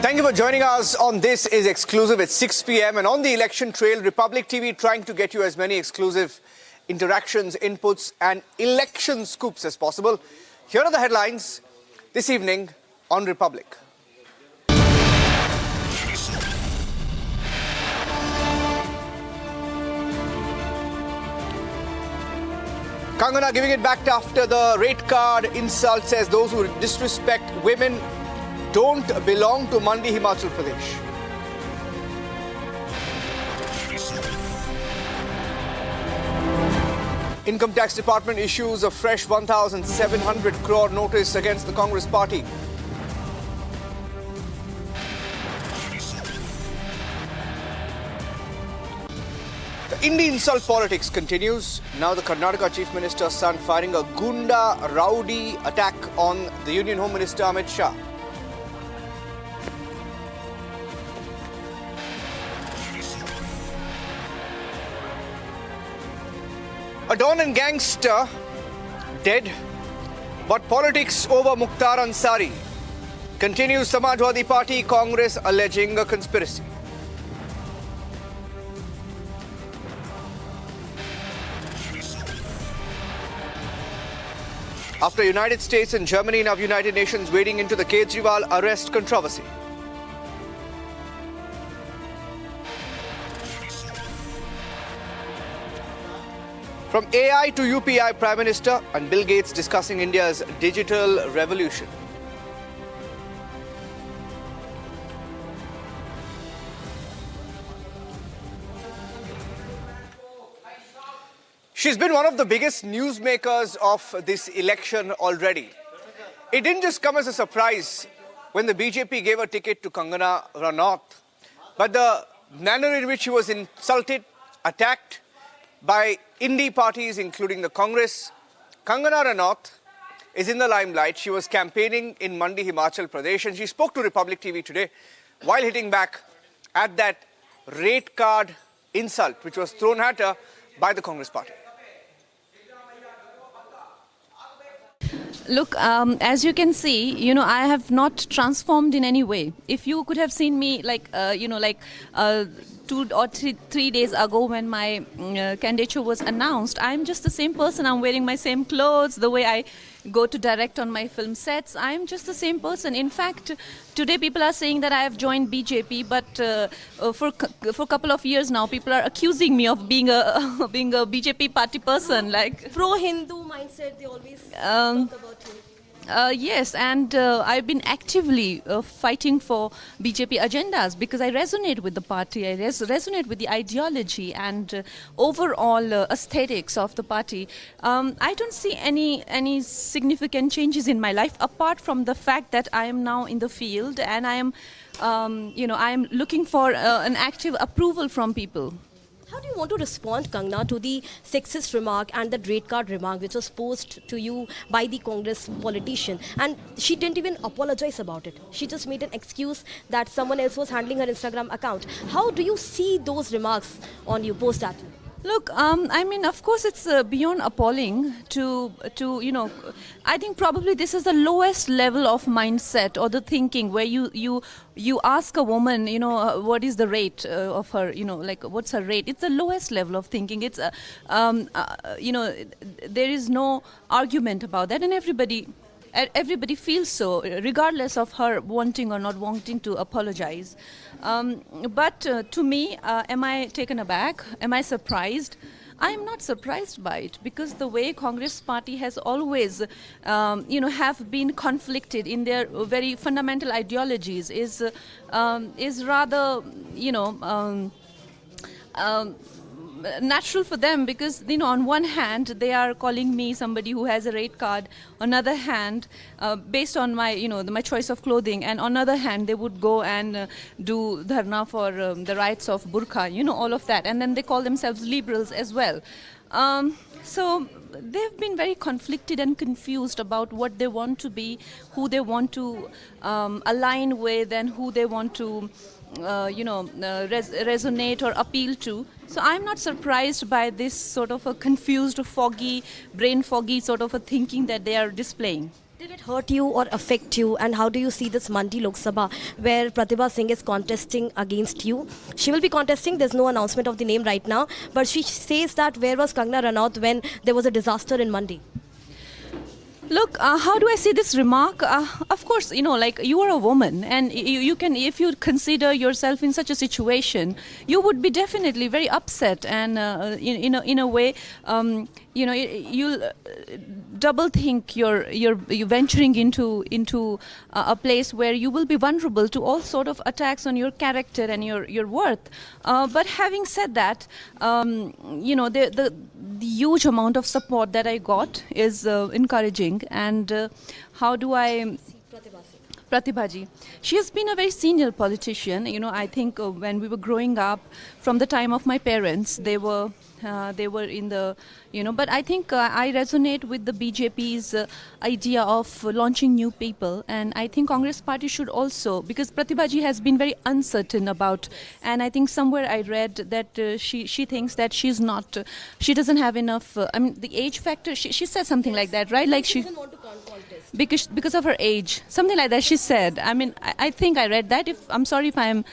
Thank you for joining us on This Is Exclusive at 6 p.m. And on the election trail, Republic TV trying to get you as many exclusive interactions, inputs and election scoops as possible. Here are the headlines this evening on Republic. Kangana giving it back after the rate card insult, says those who disrespect women don't belong to Mandi, Himachal Pradesh. Income Tax Department issues a fresh 1,700 crore notice against the Congress party. The Indian insult politics continues. Now the Karnataka Chief Minister's son firing a Gunda rowdy attack on the Union Home Minister Amit Shah. A Don and gangster dead, but politics over Mukhtar Ansari. Continues Samajwadi Party, Congress alleging a conspiracy. After United States and Germany, now United Nations wading into the Kejriwal arrest controversy. From AI to UPI, Prime Minister and Bill Gates discussing India's digital revolution. She's been one of the biggest newsmakers of this election already. It didn't just come as a surprise when the BJP gave a ticket to Kangana Ranaut, but the manner in which she was insulted, attacked by indie parties, including the Congress. Kangana Ranaut is in the limelight. She was campaigning in Mandi, Himachal Pradesh, and she spoke to Republic TV today while hitting back at that rate card insult which was thrown at her by the Congress party. Look, as you can see, I have not transformed in any way. If you could have seen me 2 or 3 days ago when my candidature was announced, I'm just the same person. I'm wearing my same clothes, the way I go to direct on my film sets. I'm just the same person. In fact, today people are saying that I have joined BJP, but for a couple of years now, people are accusing me of being a BJP party person. Like pro-Hindu mindset, they always talk about you. Yes, and I've been actively fighting for BJP agendas because I resonate with the party, I resonate with the ideology and overall aesthetics of the party. I don't see any significant changes in my life apart from the fact that I am now in the field and I am, I am looking for an active approval from people. How do you want to respond, Kangana, to the sexist remark and the rate card remark which was posed to you by the Congress politician? And she didn't even apologize about it. She just made an excuse that someone else was handling her Instagram account. How do you see those remarks on you, post at you? Look, I mean, of course, it's beyond appalling to I think probably this is the lowest level of mindset or the thinking where you ask a woman, what is the rate of her, what's her rate? It's the lowest level of thinking. It's, there is no argument about that, and everybody feels so, regardless of her wanting or not wanting to apologize. But to me, am I taken aback? Am I surprised? I am not surprised by it because the way Congress party has always, have been conflicted in their very fundamental ideologies is rather, natural for them because on one hand they are calling me somebody who has a rate card, on other hand based on my my choice of clothing, and on other hand they would go and do dharna for the rights of burqa, all of that, and then they call themselves liberals as well. So they've been very conflicted and confused about what they want to be, who they want to align with, and who they want to resonate or appeal to. So I'm not surprised by this sort of a confused, foggy, brain foggy sort of a thinking that they are displaying. Did it hurt you or affect you? And how do you see this Mandi Lok Sabha where Pratibha Singh is contesting against you? She will be contesting. There's no announcement of the name right now. But she says that where was Kangana Ranaut when there was a disaster in Mandi? Look, how do I say this remark? Of course, like you are a woman, and you can, if you consider yourself in such a situation, you would be definitely very upset, and in a way, you'll double think you're venturing into a place where you will be vulnerable to all sort of attacks on your character and your worth. But having said that, the huge amount of support that I got is encouraging. And how do I... Pratibha ji. She has been a very senior politician. I think when we were growing up, from the time of my parents, they were in the, but I think I resonate with the BJP's idea of launching new people, and I think Congress party should also, because Pratibha ji has been very uncertain about, and I think somewhere I read that she thinks that she doesn't have enough, the age factor, she said something like that, right? Like she doesn't want to contest. Because of her age, something like that she said. I think I read that. I'm sorry if I'm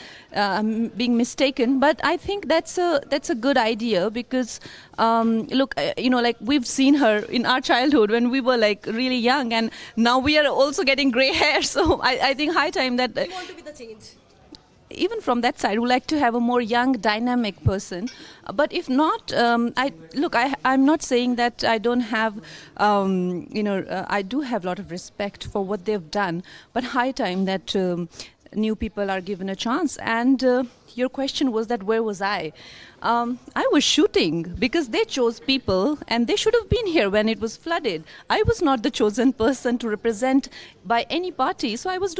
being mistaken, but I think that's a good idea, because look, like we've seen her in our childhood when we were like really young, and now we are also getting gray hair. So I think high time that We want to be the change. even from that side, we like to have a more young, dynamic person. But if not, I'm not saying that I don't have, I do have a lot of respect for what they've done. But high time that new people are given a chance. And your question was that where was I? I was shooting, because they chose people and they should have been here when it was flooded. I was not the chosen person to represent by any party. So I was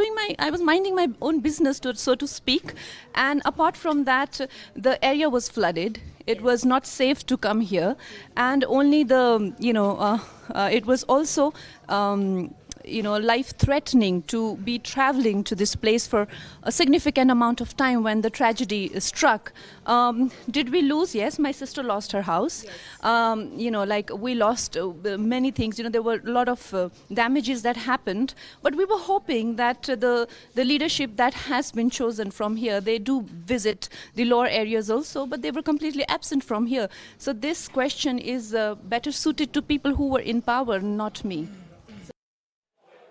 minding my own business, so to speak. And apart from that, the area was flooded. It was not safe to come here. And only it was also life-threatening to be traveling to this place for a significant amount of time when the tragedy struck. Did we lose? Yes, my sister lost her house. Yes. We lost many things. There were a lot of damages that happened. But we were hoping that the leadership that has been chosen from here, they do visit the lower areas also, but they were completely absent from here. So this question is better suited to people who were in power, not me.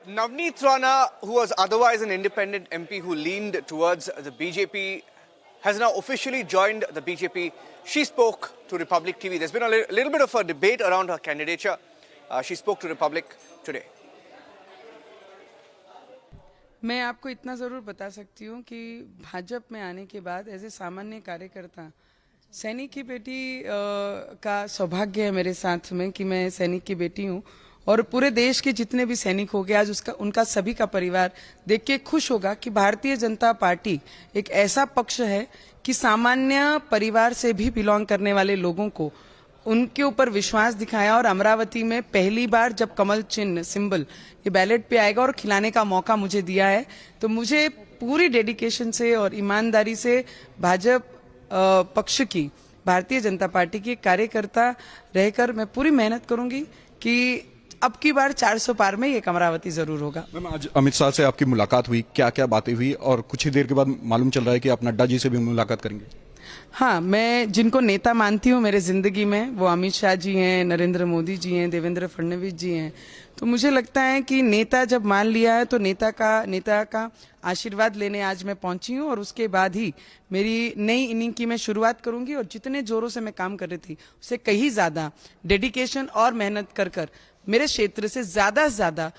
Navneet Rana, who was otherwise an independent MP who leaned towards the BJP, has now officially joined the BJP. She spoke to Republic TV. There's been a little bit of a debate around her candidature. She spoke to Republic today. मैं आपको इतना ज़रूर बता सकती हूँ कि भाजपा में आने के बाद ऐसे सामान्य कार्यकर्ता, सैनिक की बेटी का सौभाग्य है मेरे साथ में कि मैं सैनिक की बेटी हूँ, और पूरे देश के जितने भी सैनिक हो गए आज उनका सभी का परिवार देख के खुश होगा कि भारतीय जनता पार्टी एक ऐसा पक्ष है कि सामान्य परिवार से भी बिलोंग करने वाले लोगों को उनके ऊपर विश्वास दिखाया। और अमरावती में पहली बार जब कमल चिन्ह सिंबल ये बैलेट पे आएगा और खिलाने का मौका मुझे दिया है, तो मुझे पूरी डेडिकेशन से और ईमानदारी से भाजपा पक्ष की, भारतीय जनता पार्टी की कार्यकर्ता रहकर मैं पूरी मेहनत करूंगी कि अब की बार 400 पार में ये अमरावती जरूर होगा। मैम, आज अमित शाह से आपकी मुलाकात हुई, क्या क्या बातें हुई, और कुछ ही देर के बाद मालूम चल रहा है कि आप नड्डा जी से भी मुलाकात करेंगे? हाँ, मैं जिनको नेता मानती हूँ मेरे जिंदगी में, वो अमित शाह जी हैं, नरेंद्र मोदी जी हैं, देवेंद्र फडणवीस जी हैं। तो मुझे लगता है कि नेता जब मान लिया है तो नेता का आशीर्वाद लेने आज मैं पहुंची हूँ, और उसके बाद ही मेरी नई इनिंग की मैं शुरुआत करूंगी। और जितने जोरों से मैं काम कर रही थी उससे कहीं ज्यादा डेडिकेशन और मेहनत कर मेरे क्षेत्र से ज्यादा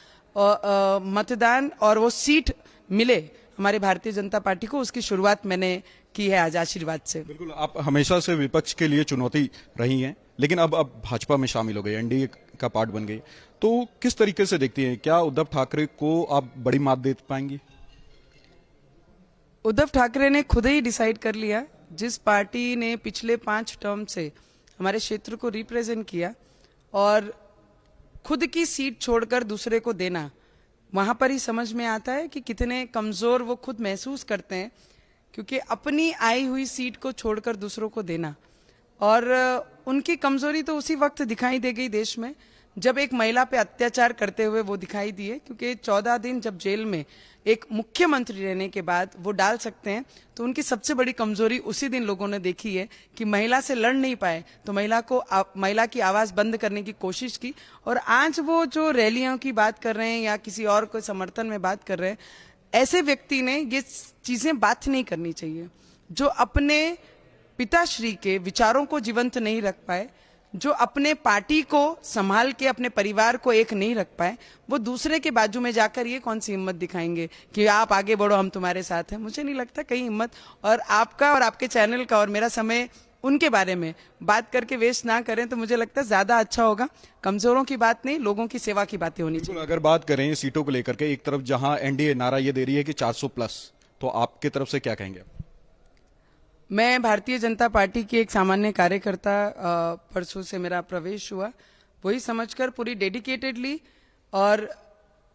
मतदान और वो सीट मिले हमारे भारतीय जनता पार्टी को, उसकी शुरुआत मैंने की है आज आशीर्वाद से। बिल्कुल, आप हमेशा से विपक्ष के लिए चुनौती रही हैं, लेकिन अब भाजपा में शामिल हो गए, एनडीए का पार्ट बन गई, तो किस तरीके से देखती हैं, क्या उद्धव ठाकरे को आप बड़ी मात दे पाएंगी? उद्धव ठाकरे ने खुद ही डिसाइड कर लिया, जिस पार्टी ने पिछले 5 टर्म से हमारे क्षेत्र को रिप्रेजेंट किया और खुद की सीट छोड़कर दूसरे को देना, वहां पर ही समझ में आता है कि कितने कमजोर वो खुद महसूस करते हैं, क्योंकि अपनी आई हुई सीट को छोड़कर दूसरों को देना, और उनकी कमजोरी तो उसी वक्त दिखाई दे गई देश में जब एक महिला पे अत्याचार करते हुए वो दिखाई दिए, क्योंकि 14 दिन जब जेल में एक मुख्यमंत्री रहने के बाद वो डाल सकते हैं, तो उनकी सबसे बड़ी कमजोरी उसी दिन लोगों ने देखी है कि महिला से लड़ नहीं पाए, तो महिला की आवाज बंद करने की कोशिश की। और आज वो जो रैलियों की बात कर रहे हैं या किसी और को समर्थन में बात कर रहे हैं, ऐसे व्यक्ति ने ये चीजें बात नहीं करनी चाहिए। जो अपने पिताश्री के विचारों को जीवंत नहीं रख पाए, जो अपने पार्टी को संभाल के अपने परिवार को एक नहीं रख पाए, वो दूसरे के बाजू में जाकर ये कौन सी हिम्मत दिखाएंगे कि आप आगे बढ़ो, हम तुम्हारे साथ हैं। मुझे नहीं लगता कहीं हिम्मत, और आपका और आपके चैनल का और मेरा समय उनके बारे में बात करके वेस्ट ना करें तो मुझे लगता है ज्यादा अच्छा होगा। कमजोरों की बात नहीं, लोगों की सेवा की बातें होनी चाहिए। अगर बात करें सीटों को लेकर के, एक तरफ जहां एनडीए नारा ये दे रही है कि 400 प्लस, तो आपकी तरफ से क्या कहेंगे? मैं भारतीय जनता पार्टी की एक सामान्य कार्यकर्ता, परसों से मेरा प्रवेश हुआ, वही समझकर पूरी डेडिकेटेडली और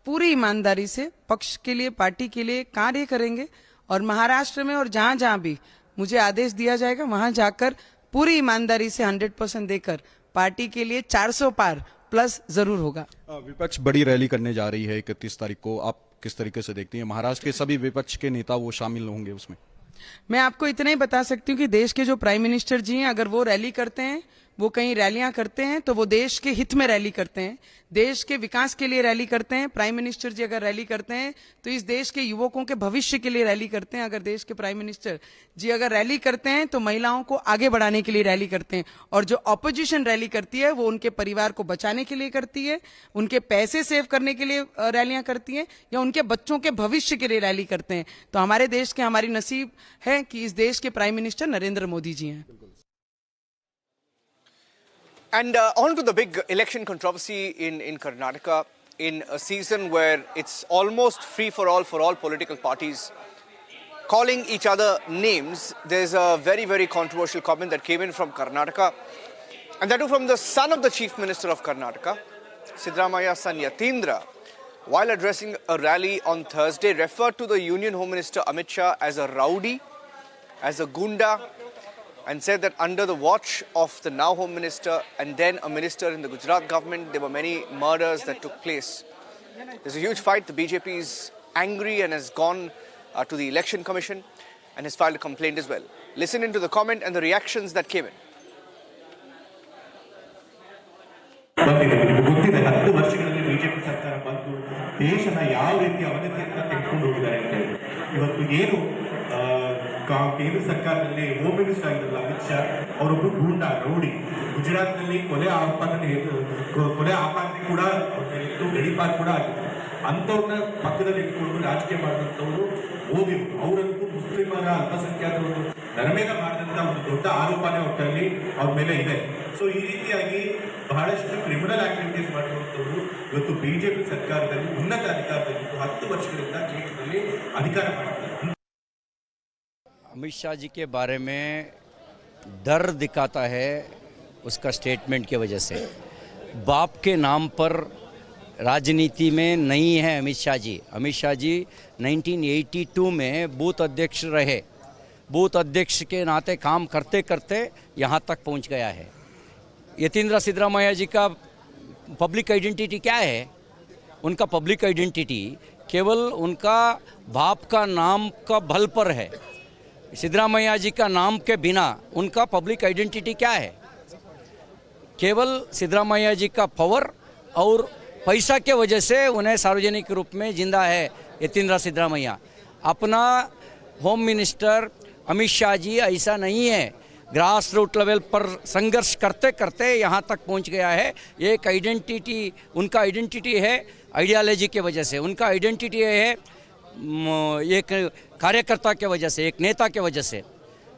पूरी ईमानदारी से पक्ष के लिए, पार्टी के लिए कार्य करेंगे। और महाराष्ट्र में और जहां जहां भी मुझे आदेश दिया जाएगा, वहां जाकर पूरी ईमानदारी से 100% देकर पार्टी के लिए 400 पार प्लस जरूर होगा। विपक्ष बड़ी रैली करने जा रही है 31 तारीख को, आप किस तरीके से देखती हैं? महाराष्ट्र के सभी विपक्ष के नेता वो शामिल होंगे उसमें? मैं आपको इतना ही बता सकती हूँ कि देश के जो प्राइम मिनिस्टर जी हैं, अगर वो रैली करते हैं, वो कहीं रैलियां करते हैं, तो वो देश के हित में रैली करते हैं, देश के विकास के लिए रैली करते हैं। प्राइम मिनिस्टर जी अगर रैली करते हैं तो इस देश के युवकों के भविष्य के लिए रैली करते हैं। अगर देश के प्राइम मिनिस्टर जी अगर रैली करते हैं तो महिलाओं को आगे बढ़ाने के लिए रैली करते हैं। और जो ऑपोजिशन रैली करती है वो उनके परिवार को बचाने के लिए करती है, उनके पैसे सेव करने के लिए रैलियां करती हैं, या उनके बच्चों के भविष्य के लिए रैली करते हैं। तो हमारे देश के, हमारी नसीब है कि इस देश के प्राइम मिनिस्टर नरेंद्र मोदी जी हैं। And on to the big election controversy in Karnataka, in a season where it's almost free for all political parties calling each other names. There's a very, very controversial comment that came in from Karnataka, and that too from the son of the Chief Minister of Karnataka, Siddharamaya's son Yatindra, while addressing a rally on Thursday, referred to the Union Home Minister Amit Shah as a rowdy, as a gunda, and said that under the watch of the now Home Minister and then a minister in the Gujarat government, there were many murders that took place. There's a huge fight. The BJP is angry and has gone to the Election Commission and has filed a complaint as well. Listen into the comment and the reactions that came in. ಗೊತ್ತಿದೆ 10 ವರ್ಷಗಳಲ್ಲಿ BJP ಸರ್ಕಾರ ಬಂದು ದೇಶನ ಯಾವ ರೀತಿ ಅವನತಿಯನ್ನ ತೆಗೆದುಕೊಂಡು ಹೋಗಿದ್ದಾರೆ ಅಂತ ಹೇಳಿ. ಇವತ್ತು ಏನು ಕೇಂದ್ರ ಸರ್ಕಾರದಲ್ಲಿ ಹೋಮ್ ಮಿನಿಸ್ಟರ್ ಆಗಿರಲ್ಲ ಅಮಿತ್ ಶಾ, ಅವರೊಬ್ಬರು ಗೂಂಡಾ ರೌಡಿ, ಗುಜರಾತ್ನಲ್ಲಿ ಕೊಲೆ ಆಪಾದನೆ ಕೂಡ ಗಡಿಪಾರ್ ಕೂಡ ಆಗಿದೆ. ಅಂಥವ್ರನ್ನ ಪಕ್ಕದಲ್ಲಿ ಇಟ್ಕೊಂಡು ರಾಜಕೀಯ ಮಾಡಿದಂಥವ್ರು ಓದಿರು, ಅವರಂತೂ ಮುಸ್ಲಿಮರ ಅಲ್ಪಸಂಖ್ಯಾತರು ನರಮೇಧ ಮಾಡಿದಂಥ ಒಂದು ದೊಡ್ಡ ಆರೋಪನೇ ಒಟ್ಟಲ್ಲಿ ಅವ್ರ ಮೇಲೆ ಇದೆ. ಸೊ ಈ ರೀತಿಯಾಗಿ ಬಹಳಷ್ಟು ಕ್ರಿಮಿನಲ್ ಆಕ್ಟಿವಿಟೀಸ್ ಮಾಡಿರುವಂಥವ್ರು ಇವತ್ತು ಬಿಜೆಪಿ ಸರ್ಕಾರದಲ್ಲಿ ಉನ್ನತ ಅಧಿಕಾರದಲ್ಲಿ 10 ವರ್ಷಗಳಿಂದ ಕೇಂದ್ರದಲ್ಲಿ ಅಧಿಕಾರ ಮಾಡಿದ್ದಾರೆ. अमित शाह जी के बारे में डर दिखाता है उसका स्टेटमेंट की वजह से। बाप के नाम पर राजनीति में नहीं है अमित शाह जी। अमित शाह जी 1982 में बूथ अध्यक्ष रहे, बूथ अध्यक्ष के नाते काम करते करते यहाँ तक पहुँच गया है। यतीन्द्र सिद्धरामैया जी का पब्लिक आइडेंटिटी क्या है? उनका पब्लिक आइडेंटिटी केवल उनका बाप का नाम का बल पर है। सिद्धरामैया जी का नाम के बिना उनका पब्लिक आइडेंटिटी क्या है? केवल सिद्धरामैया जी का पावर और पैसा के वजह से उन्हें सार्वजनिक रूप में जिंदा है यतीन्द्र सिद्धरामैया। अपना होम मिनिस्टर अमित शाह जी ऐसा नहीं है, ग्रास रूट लेवल पर संघर्ष करते करते यहाँ तक पहुँच गया है। एक आइडेंटिटी, उनका आइडेंटिटी है आइडियालॉजी के वजह से, उनका आइडेंटिटी है एक कार्यकर्ता के वजह से, एक नेता के वजह से।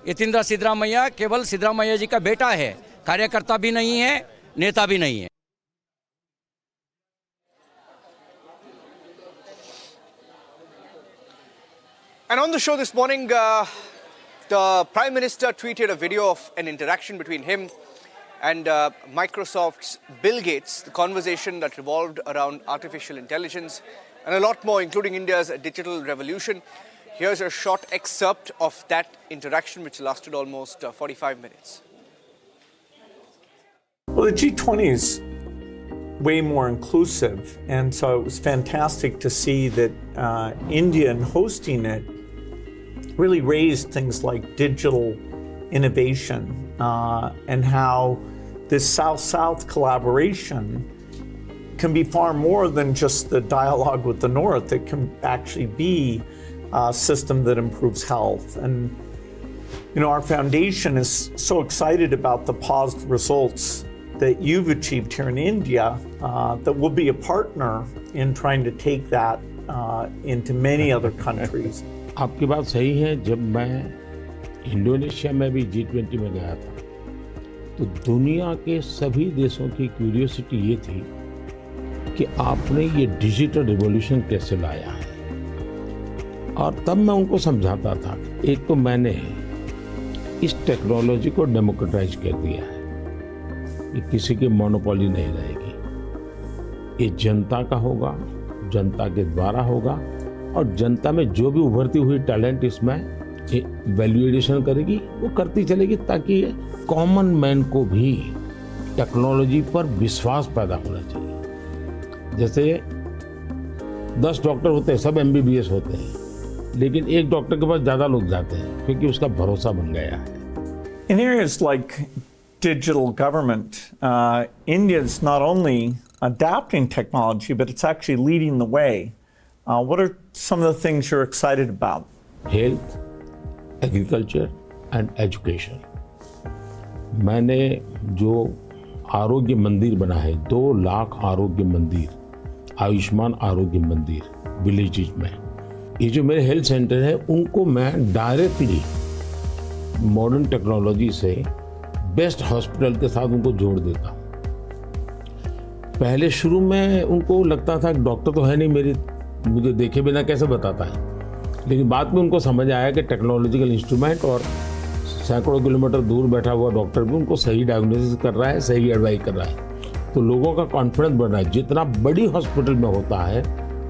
यतीन्द्र सिद्धरामैया केवल सिद्धरामैया जी का बेटा है, कार्यकर्ता भी नहीं है, नेता भी नहीं है। And on the show this morning, the Prime Minister tweeted a video of an interaction between him and Microsoft's Bill Gates, the conversation that revolved around artificial intelligence and a lot more, including India's digital revolution. Here's a short excerpt of that interaction, which lasted almost 45 minutes. Well, the G20 is way more inclusive. And so it was fantastic to see that India, in hosting it, really raised things like digital innovation and how this South-South collaboration can be far more than just the dialogue with the North. It can actually be a system that improves health. And our foundation is so excited about the positive results that you've achieved here in India that we'll be a partner in trying to take that into many other countries. आपकी बात सही है। जब मैं Indonesia में भी G20 में गया था तो दुनिया के सभी देशों की क्यूरियोसिटी ये थी कि आपने ये डिजिटल रिवॉल्यूशन कैसे लाया है। और तब मैं उनको समझाता था, एक तो मैंने इस टेक्नोलॉजी को डेमोक्रेटाइज कर दिया है, ये किसी की मोनोपोली नहीं रहेगी, ये जनता का होगा, जनता के द्वारा होगा और जनता में जो भी उभरती हुई टैलेंट इसमें वैल्यू एडिशन करेगी वो करती चलेगी, ताकि कॉमन मैन को भी टेक्नोलॉजी पर विश्वास पैदा होना चाहिए। जैसे 10 डॉक्टर होते हैं, सब MBBS होते हैं, लेकिन एक डॉक्टर के पास ज़्यादा लोग जाते हैं क्योंकि उसका भरोसा बन गया है। In areas like digital government, India is not only adapting technology, but it's actually leading the way. What are some of the things you're excited about? Health, agriculture and education. मैंने जो आरोग्य मंदिर बना है, 2 लाख आरोग्य मंदिर, आयुष्मान आरोग्य मंदिर विलेजेस में, ये जो मेरे हेल्थ सेंटर है उनको मैं डायरेक्टली मॉडर्न टेक्नोलॉजी से बेस्ट हॉस्पिटल के साथ उनको जोड़ देता हूँ। पहले शुरू में उनको लगता था कि डॉक्टर तो है नहीं, मुझे देखे बिना कैसे बताता है, लेकिन बाद में उनको समझ आया कि टेक्नोलॉजिकल इंस्ट्रूमेंट और सैकड़ों किलोमीटर दूर बैठा हुआ डॉक्टर भी उनको सही डायग्नोसिस कर रहा है, सही एडवाइस कर रहा है। तो लोगों का कॉन्फिडेंस बढ़ रहा है। जितना बड़ी हॉस्पिटल में होता है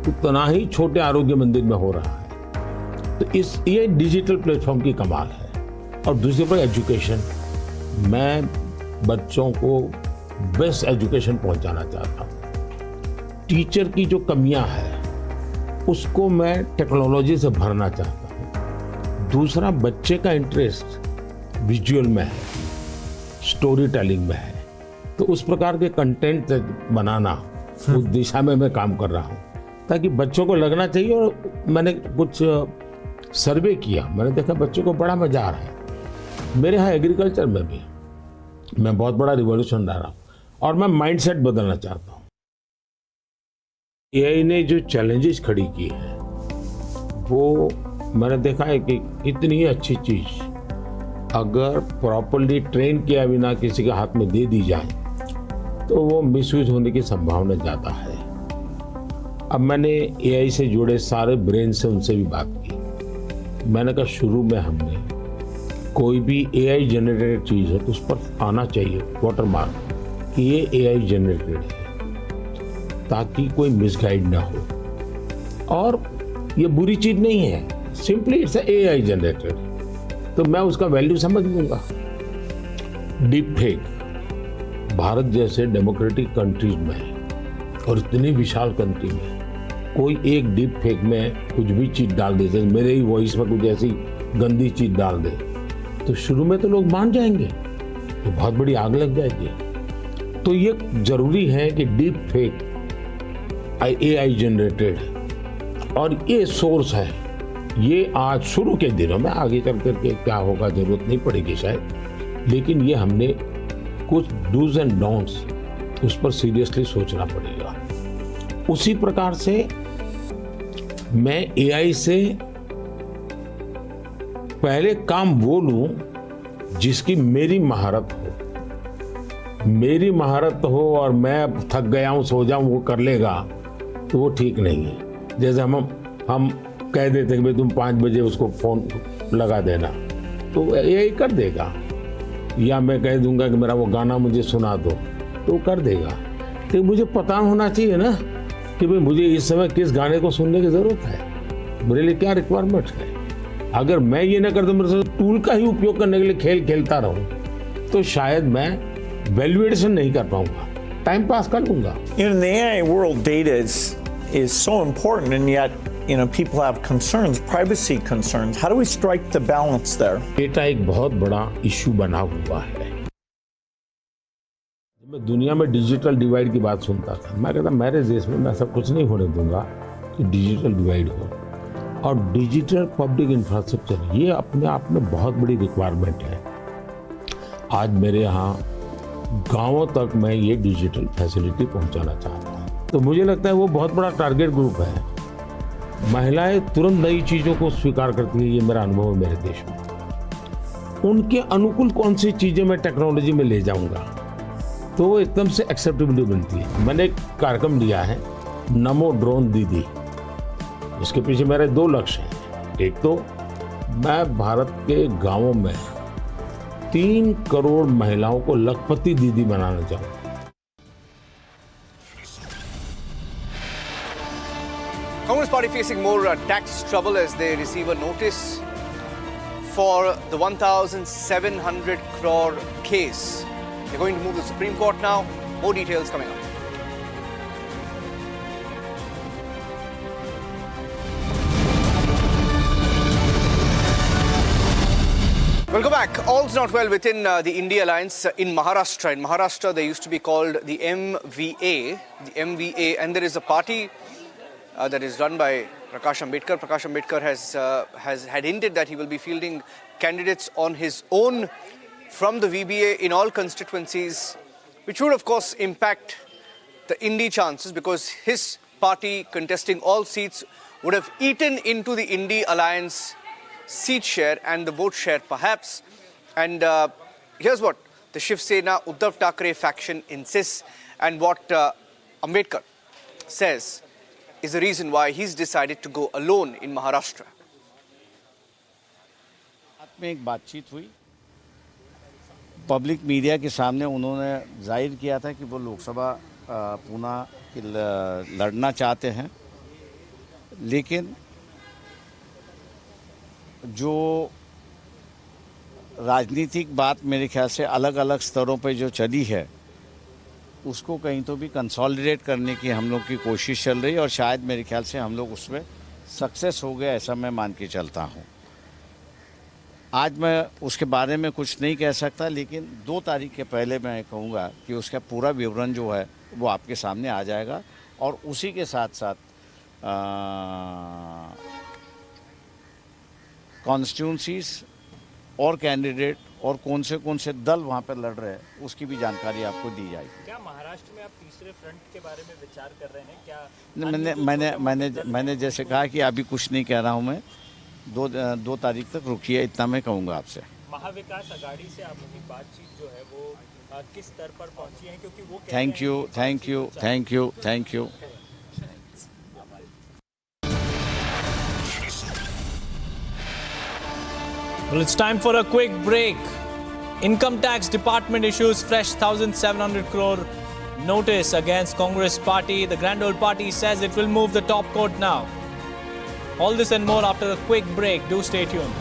उतना ही छोटे आरोग्य मंदिर में हो रहा है। तो ये डिजिटल प्लेटफॉर्म की कमाल है। और दूसरी पर एजुकेशन, मैं बच्चों को बेस्ट एजुकेशन पहुंचाना चाहता हूँ। टीचर की जो कमियां हैं उसको मैं टेक्नोलॉजी से भरना चाहता हूँ। दूसरा, बच्चे का इंटरेस्ट विजुअल में है, स्टोरी टेलिंग में है, तो उस प्रकार के कंटेंट बनाना, उस दिशा में मैं काम कर रहा हूँ ताकि बच्चों को लगना चाहिए। और मैंने कुछ सर्वे किया, मैंने देखा बच्चों को बड़ा मजा आ रहा है। मेरे यहाँ एग्रीकल्चर में भी मैं बहुत बड़ा रिवॉल्यूशन ला रहा हूँ और मैं माइंडसेट बदलना चाहता हूँ। AI ने जो चैलेंजेस खड़ी की है वो मैंने देखा है कि इतनी अच्छी चीज अगर प्रॉपर्ली ट्रेन किया बिना किसी के हाथ में दे दी जाए तो वो मिसयूज होने की संभावना ज़्यादा है। अब मैंने AI से जुड़े सारे ब्रेन से उनसे भी बात की। मैंने कहा शुरू में हमने कोई भी AI जनरेटेड चीज़ है तो उस पर आना चाहिए वाटरमार्क कि ये AI जनरेटेड है, ताकि कोई मिसगाइड ना हो। और ये बुरी चीज़ नहीं है, सिंपली इट्स AI जनरेटेड, तो मैं उसका वैल्यू समझ लूँगा। डीप फेक भारत जैसे डेमोक्रेटिक कंट्रीज में और इतनी विशाल कंट्री में कोई एक डीप फेक में कुछ भी चीज़ डाल दे, जैसे मेरे ही वॉइस में कुछ ऐसी गंदी चीज़ डाल दे तो शुरू में तो लोग मान जाएंगे, तो बहुत बड़ी आग लग जाएगी। तो ये जरूरी है कि डीप फेक AI जनरेटेड और ये सोर्स है, ये आज शुरू के दिनों में, आगे चल करके क्या होगा जरूरत नहीं पड़ेगी शायद, लेकिन ये हमने कुछ डूज एंड डोंट्स उस पर सीरियसली सोचना पड़ेगा। उसी प्रकार से मैं AI से पहले काम वो लूं जिसकी मेरी महारत हो। मेरी महारत हो और मैं थक गया हूं, सो जाऊं, वो कर लेगा तो वो ठीक नहीं है। जैसे हम कह देते कि भाई तुम 5 बजे उसको फोन लगा देना तो AI कर देगा, या मैं कह दूंगा कि मेरा वो गाना मुझे सुना दो तो कर देगा। तो मुझे पता होना चाहिए ना कि भाई मुझे इस समय किस गाने को सुनने की जरूरत है, मेरे लिए क्या रिक्वायरमेंट है। अगर मैं ये ना कर दूं, मेरे टूल का ही उपयोग करने के लिए खेल खेलता रहूं तो शायद मैं वैल्यूएशन नहीं कर पाऊंगा। टाइम पास कर लूंगा। In the AI world, data is so important, and yet, people have concerns, privacy concerns. How do we strike the balance there? Data एक बहुत बड़ा इश्यू बना हुआ है। मैं दुनिया में डिजिटल डिवाइड की बात सुनता था, मैं कहता मेरे देश में मैं सब कुछ नहीं होने दूंगा कि डिजिटल डिवाइड हो। और डिजिटल पब्लिक इंफ्रास्ट्रक्चर ये अपने आप में बहुत बड़ी रिक्वायरमेंट है। आज मेरे यहाँ गांवों तक मैं ये डिजिटल फैसिलिटी पहुंचाना चाहता हूँ। तो मुझे लगता है वो बहुत बड़ा टारगेट ग्रुप है। महिलाएं तुरंत नई चीज़ों को स्वीकार करती है, ये मेरा अनुभव है मेरे देश में। उनके अनुकूल कौन सी चीज़ें मैं टेक्नोलॉजी में ले जाऊंगा तो वो एकदम से एक्सेप्टेबिलिटी बनती है। मैंने एक कार्यक्रम लिया है नमो ड्रोन दीदी। इसके पीछे मेरे 2 लक्ष्य हैं। एक तो मैं भारत के गांवों में 3 करोड़ महिलाओं को लखपति दीदी बनाना चाहूँगा। Congress party facing more tax trouble as they receive a notice for the 1,700 crore case. They're going to move to the Supreme Court now. More details coming up. Welcome back. All's not well within the India alliance in Maharashtra. In Maharashtra, they used to be called the MVA, and there is a party that is run by Prakash Ambedkar. Prakash Ambedkar has hinted that he will be fielding candidates on his own from the VBA in all constituencies, which would of course impact the Indi chances because his party contesting all seats would have eaten into the Indi alliance seat share and the vote share perhaps. And here's what the Shiv Sena Uddhav Thackeray faction insists, and what Ambedkar says is the reason why he's decided to go alone in Maharashtra. में एक बातचीत हुई, public media के सामने उन्होंने जाहिर किया था कि वो लोकसभा पूना लड़ना चाहते हैं, लेकिन जो राजनीतिक बात मेरे ख्याल से अलग अलग स्तरों पे जो चली है उसको कहीं तो भी कंसोलिडेट करने की हम लोग की कोशिश चल रही है और शायद मेरे ख्याल से हम लोग उसमें सक्सेस हो गए, ऐसा मैं मान के चलता हूँ। आज मैं उसके बारे में कुछ नहीं कह सकता, लेकिन 2 तारीख के पहले मैं कहूँगा कि उसका पूरा विवरण जो है वो आपके सामने आ जाएगा और उसी के साथ साथ कॉन्स्टिट्यूंसीज और कैंडिडेट और कौन से दल वहाँ पर लड़ रहे हैं उसकी भी जानकारी आपको दी जाएगी। क्या महाराष्ट्र में आप तीसरे फ्रंट के बारे में विचार कर रहे हैं? क्या मैंने जैसे कहा कि अभी कुछ नहीं कह रहा हूँ मैं, 2 तारीख तक रुकिए, इतना मैं कहूँगा आपसे। महाविकास अघाड़ी से आप लोगों की बातचीत जो है वो किस स्तर पर पहुँची है, क्योंकि वो thank you. Well, it's time for a quick break. Income Tax Department issues fresh 1,700 crore notice against Congress party. The Grand Old Party says it will move the top court now. All this and more after a quick break. Do stay tuned.